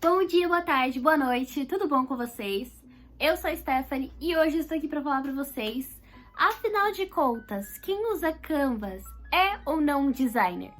Bom dia, boa tarde, boa noite, tudo bom com vocês? Eu sou a Stephanie e hoje estou aqui para falar para vocês, afinal de contas, quem usa Canvas é ou não um designer?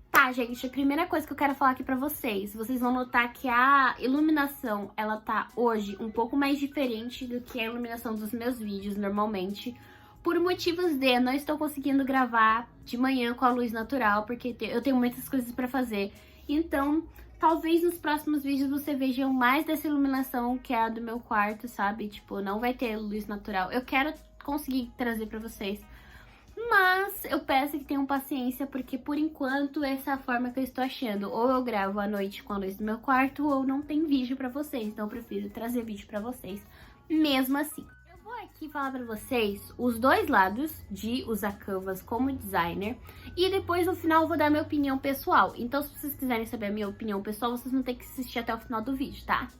Tá, gente, a primeira coisa que eu quero falar aqui pra vocês vão notar que a iluminação, ela tá hoje um pouco mais diferente do que a iluminação dos meus vídeos normalmente, por motivos de não estou conseguindo gravar de manhã com a luz natural, porque eu tenho muitas coisas pra fazer. Então, talvez nos próximos vídeos você veja mais dessa iluminação que é a do meu quarto, sabe? Tipo, não vai ter luz natural. Eu quero conseguir trazer pra vocês. Mas eu peço que tenham paciência, porque por enquanto essa é a forma que eu estou achando. Ou eu gravo à noite com a luz do meu quarto, ou não tem vídeo pra vocês. Então eu prefiro trazer vídeo pra vocês, mesmo assim. Eu vou aqui falar pra vocês os dois lados de usar Canvas como designer. E depois no final eu vou dar minha opinião pessoal. Então se vocês quiserem saber a minha opinião pessoal, vocês vão ter que assistir até o final do vídeo, tá?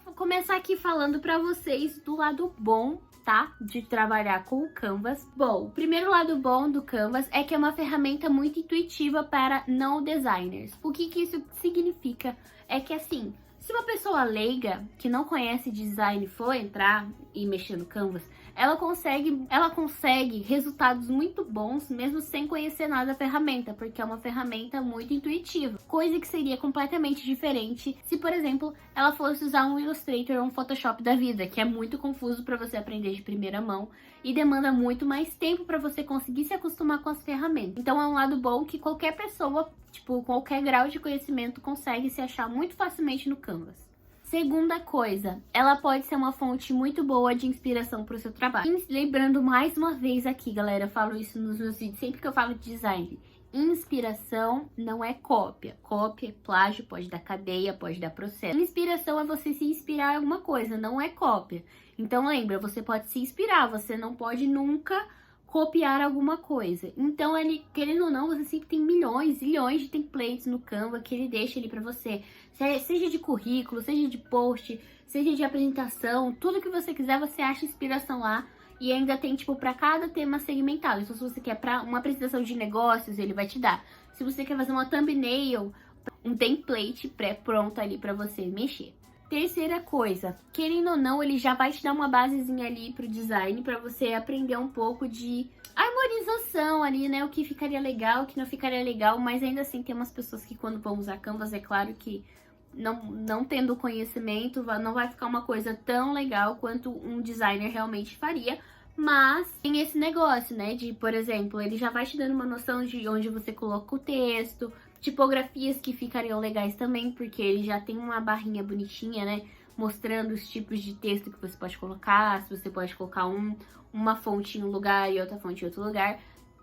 Vou começar aqui falando pra vocês do lado bom, tá? De trabalhar com o Canvas. Bom, o primeiro lado bom do Canvas é que é uma ferramenta muito intuitiva para não designers. O que isso significa? É que assim, se uma pessoa leiga que não conhece design for entrar e mexer no Canvas, ela consegue resultados muito bons mesmo sem conhecer nada da ferramenta, porque é uma ferramenta muito intuitiva, coisa que seria completamente diferente se, por exemplo, ela fosse usar um Illustrator ou um Photoshop da vida, que é muito confuso para você aprender de primeira mão e demanda muito mais tempo para você conseguir se acostumar com as ferramentas. Então é um lado bom que qualquer pessoa, tipo, qualquer grau de conhecimento consegue se achar muito facilmente no Canvas. Segunda coisa, ela pode ser uma fonte muito boa de inspiração para o seu trabalho. E lembrando mais uma vez aqui, galera, eu falo isso nos meus vídeos, sempre que eu falo de design. Inspiração não é cópia. Cópia, plágio, pode dar cadeia, pode dar processo. Inspiração é você se inspirar em alguma coisa, não é cópia. Então lembra, você pode se inspirar, você não pode nunca copiar alguma coisa. Então, ele, querendo ou não, você sempre tem milhões, zilhões de templates no Canva que ele deixa ali pra você. Seja de currículo, seja de post, seja de apresentação, tudo que você quiser, você acha inspiração lá. E ainda tem, tipo, pra cada tema segmentado. Então, se você quer pra uma apresentação de negócios, ele vai te dar. Se você quer fazer uma thumbnail, um template pré-pronto ali pra você mexer. Terceira coisa, querendo ou não, ele já vai te dar uma basezinha ali pro design pra você aprender um pouco de harmonização ali, né? O que ficaria legal, o que não ficaria legal, mas ainda assim tem umas pessoas que quando vão usar Canvas, é claro que não tendo conhecimento, não vai ficar uma coisa tão legal quanto um designer realmente faria. Mas tem esse negócio, né, de, por exemplo, ele já vai te dando uma noção de onde você coloca o texto, tipografias que ficariam legais também, porque ele já tem uma barrinha bonitinha, né, mostrando os tipos de texto que você pode colocar, se você pode colocar uma fonte em um lugar e outra fonte em outro lugar.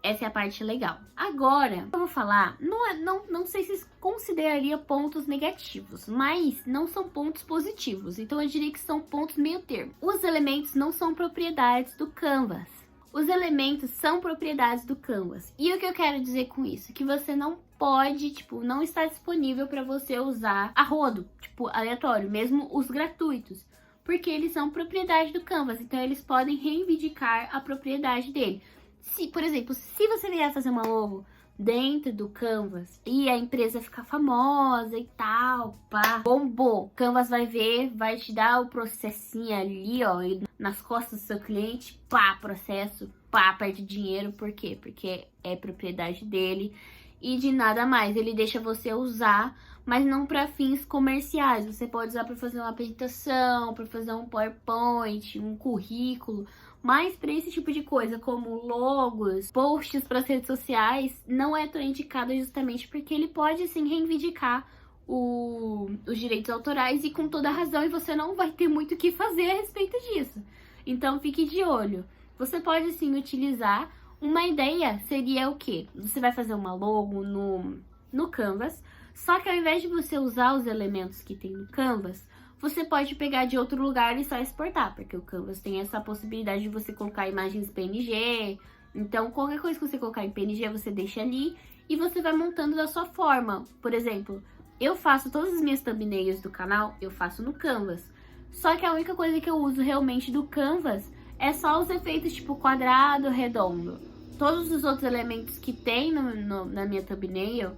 Essa é a parte legal. Agora, eu vou falar, não sei se consideraria pontos negativos, mas não são pontos positivos. Então eu diria que são pontos meio termo. Os elementos não são propriedades do Canvas. Os elementos são propriedades do Canvas. E o que eu quero dizer com isso? Que você não pode, tipo, não está disponível para você usar a rodo, tipo, aleatório, mesmo os gratuitos. Porque eles são propriedade do Canvas, então eles podem reivindicar a propriedade dele. Se, por exemplo, se você vier fazer uma logo dentro do Canvas e a empresa ficar famosa e tal, pá, bombou, Canvas vai ver, vai te dar o processinho ali, ó, nas costas do seu cliente, pá, processo, pá, perde dinheiro. Por quê? Porque é propriedade dele e de nada mais. Ele deixa você usar, mas não para fins comerciais. Você pode usar para fazer uma apresentação, para fazer um PowerPoint, um currículo. Mas para esse tipo de coisa, como logos, posts para as redes sociais, não é tão indicado justamente porque ele pode sim reivindicar os direitos autorais e com toda razão, e você não vai ter muito o que fazer a respeito disso. Então fique de olho. Você pode sim utilizar. Uma ideia seria o quê? Você vai fazer uma logo no Canvas, só que ao invés de você usar os elementos que tem no Canvas, você pode pegar de outro lugar e só exportar, porque o Canvas tem essa possibilidade de você colocar imagens PNG. Então, qualquer coisa que você colocar em PNG, você deixa ali e você vai montando da sua forma. Por exemplo, eu faço todas as minhas thumbnails do canal, eu faço no Canvas. Só que a única coisa que eu uso realmente do Canvas é só os efeitos tipo quadrado, redondo. todos os outros elementos que tem na minha thumbnail,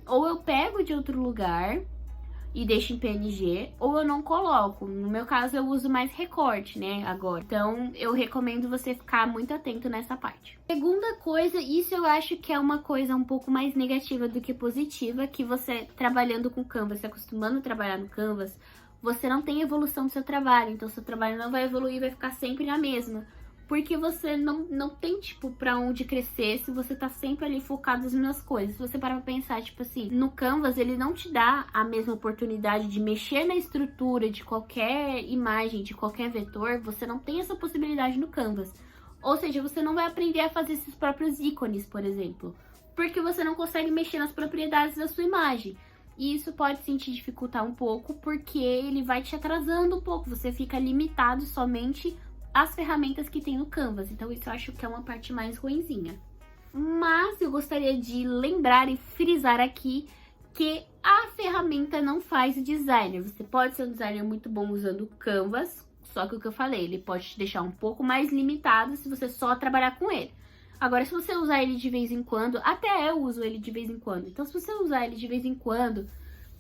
ou eu pego de outro lugar e deixo em PNG, ou eu não coloco. No meu caso, eu uso mais recorte, né, agora. Então, eu recomendo você ficar muito atento nessa parte. Segunda coisa, isso eu acho que é uma coisa um pouco mais negativa do que positiva, que você, trabalhando com Canvas, se acostumando a trabalhar no Canvas, você não tem evolução do seu trabalho. Então, seu trabalho não vai evoluir, vai ficar sempre na mesma. Porque você não tem, tipo, pra onde crescer se você tá sempre ali focado nas mesmas coisas. Se você parar pra pensar, tipo assim, no Canvas ele não te dá a mesma oportunidade de mexer na estrutura de qualquer imagem, de qualquer vetor. Você não tem essa possibilidade no Canvas. Ou seja, você não vai aprender a fazer esses próprios ícones, por exemplo. Porque você não consegue mexer nas propriedades da sua imagem. E isso pode sim te dificultar um pouco, porque ele vai te atrasando um pouco. Você fica limitado somente as ferramentas que tem no Canvas, então isso eu acho que é uma parte mais ruinzinha. Mas eu gostaria de lembrar e frisar aqui que a ferramenta não faz o designer. Você pode ser um designer muito bom usando o Canvas, só que o que eu falei, ele pode te deixar um pouco mais limitado se você só trabalhar com ele. Agora, se você usar ele de vez em quando, até eu uso ele de vez em quando, então se você usar ele de vez em quando,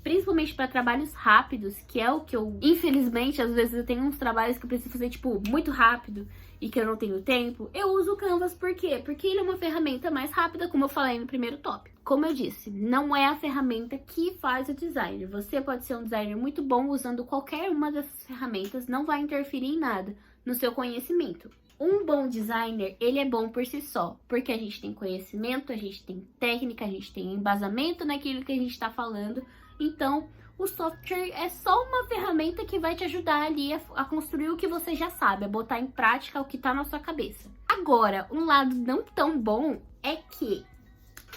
principalmente para trabalhos rápidos, que é o que eu, infelizmente, às vezes eu tenho uns trabalhos que eu preciso fazer, tipo, muito rápido e que eu não tenho tempo, eu uso o Canvas. Por quê? Porque ele é uma ferramenta mais rápida, como eu falei no primeiro tópico. Como eu disse, não é a ferramenta que faz o designer. Você pode ser um designer muito bom usando qualquer uma dessas ferramentas, não vai interferir em nada no seu conhecimento. Um bom designer, ele é bom por si só, porque a gente tem conhecimento, a gente tem técnica, a gente tem embasamento naquilo que a gente está falando. Então, o software é só uma ferramenta que vai te ajudar ali a construir o que você já sabe, a botar em prática o que tá na sua cabeça. Agora, um lado não tão bom é que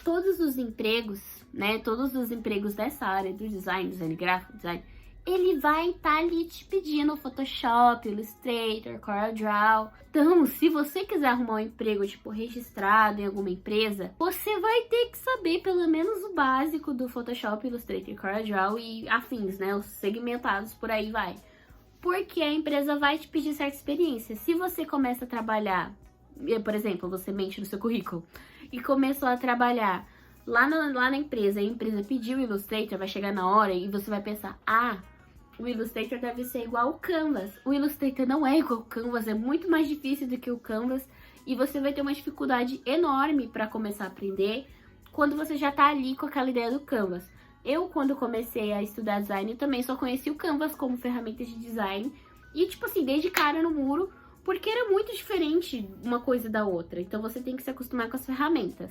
todos os empregos, né, todos os empregos dessa área do design gráfico, design, ele vai estar ali te pedindo Photoshop, Illustrator, CorelDRAW. Então, se você quiser arrumar um emprego, tipo, registrado em alguma empresa, você vai ter que saber pelo menos o básico do Photoshop, Illustrator, CorelDRAW e afins, né? Os segmentados, por aí vai. Porque a empresa vai te pedir certa experiência. Se você começa a trabalhar, por exemplo, você mente no seu currículo, e começou a trabalhar lá na empresa, e a empresa pediu o Illustrator, vai chegar na hora e você vai pensar, o Illustrator deve ser igual ao Canvas. O Illustrator não é igual ao Canvas, é muito mais difícil do que o Canvas e você vai ter uma dificuldade enorme para começar a aprender quando você já tá ali com aquela ideia do Canvas. Eu, quando comecei a estudar design, também só conheci o Canvas como ferramenta de design e, tipo assim, dei de cara no muro, porque era muito diferente uma coisa da outra. Então você tem que se acostumar com as ferramentas.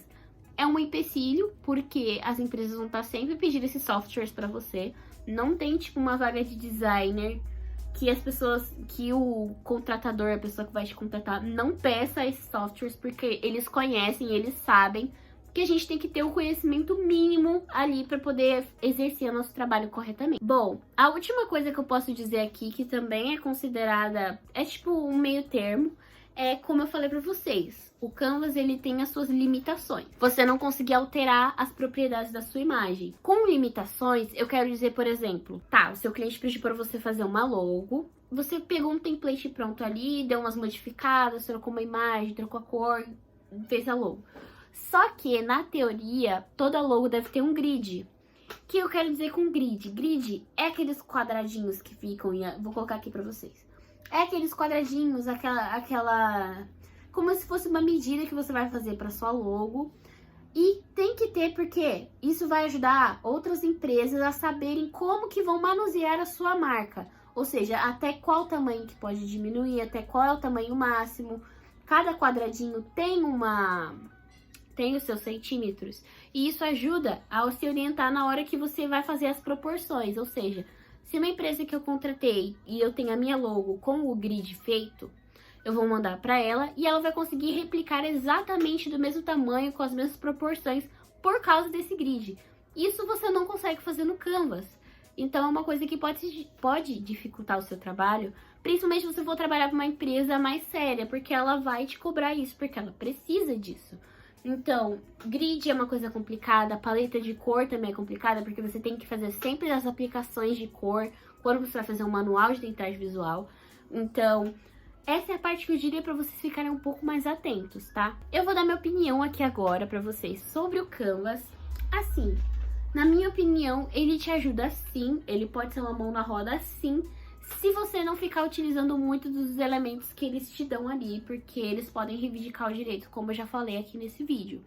É um empecilho, porque as empresas vão estar sempre pedindo esses softwares para você. Não tem, tipo, uma vaga de designer que as pessoas, que o contratador, a pessoa que vai te contratar, não peça esses softwares, porque eles conhecem, eles sabem que a gente tem que ter um conhecimento mínimo ali para poder exercer o nosso trabalho corretamente. Bom, a última coisa que eu posso dizer aqui, que também é considerada, é tipo um meio termo, é como eu falei para vocês, o Canvas ele tem as suas limitações. Você não conseguir alterar as propriedades da sua imagem. Com limitações, eu quero dizer, por exemplo, o seu cliente pediu para você fazer uma logo, você pegou um template pronto ali, deu umas modificadas, trocou uma imagem, trocou a cor, fez a logo. Só que, na teoria, toda logo deve ter um grid. O que eu quero dizer com grid? Grid é aqueles quadradinhos que ficam, vou colocar aqui pra vocês. É aqueles quadradinhos, aquela como se fosse uma medida que você vai fazer pra sua logo. E tem que ter, porque isso vai ajudar outras empresas a saberem como que vão manusear a sua marca. Ou seja, até qual tamanho que pode diminuir, até qual é o tamanho máximo. Cada quadradinho tem os seus centímetros. E isso ajuda a se orientar na hora que você vai fazer as proporções. Ou seja, se uma empresa que eu contratei e eu tenho a minha logo com o grid feito, eu vou mandar para ela e ela vai conseguir replicar exatamente do mesmo tamanho, com as mesmas proporções, por causa desse grid. Isso você não consegue fazer no Canvas. Então é uma coisa que pode dificultar o seu trabalho, principalmente se você for trabalhar com uma empresa mais séria, porque ela vai te cobrar isso, porque ela precisa disso. Então, grid é uma coisa complicada, a paleta de cor também é complicada, porque você tem que fazer sempre as aplicações de cor quando você vai fazer um manual de identidade visual. Então, essa é a parte que eu diria pra vocês ficarem um pouco mais atentos, tá? Eu vou dar minha opinião aqui agora pra vocês sobre o Canvas. Assim, na minha opinião, ele te ajuda sim, ele pode ser uma mão na roda sim, se você não ficar utilizando muito dos elementos que eles te dão ali, porque eles podem reivindicar o direito, como eu já falei aqui nesse vídeo.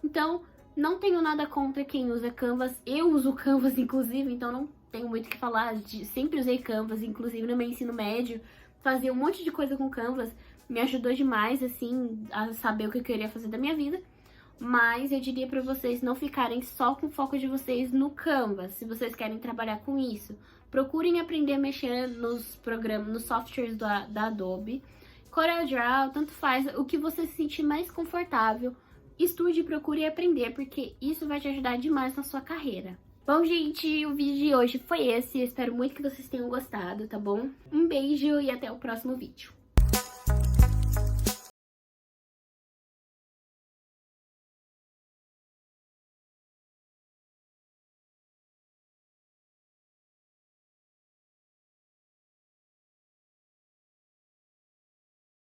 Então, não tenho nada contra quem usa Canvas, eu uso Canvas inclusive, então não tenho muito o que falar, sempre usei Canvas, inclusive no meu ensino médio, fazia um monte de coisa com Canvas, me ajudou demais, assim, a saber o que eu queria fazer da minha vida. Mas eu diria pra vocês não ficarem só com o foco de vocês no Canvas, se vocês querem trabalhar com isso. Procurem aprender a mexer nos programas, nos softwares da Adobe. CorelDRAW, tanto faz, o que você se sentir mais confortável. Estude, procure aprender, porque isso vai te ajudar demais na sua carreira. Bom, gente, o vídeo de hoje foi esse. Eu espero muito que vocês tenham gostado, tá bom? Um beijo e até o próximo vídeo.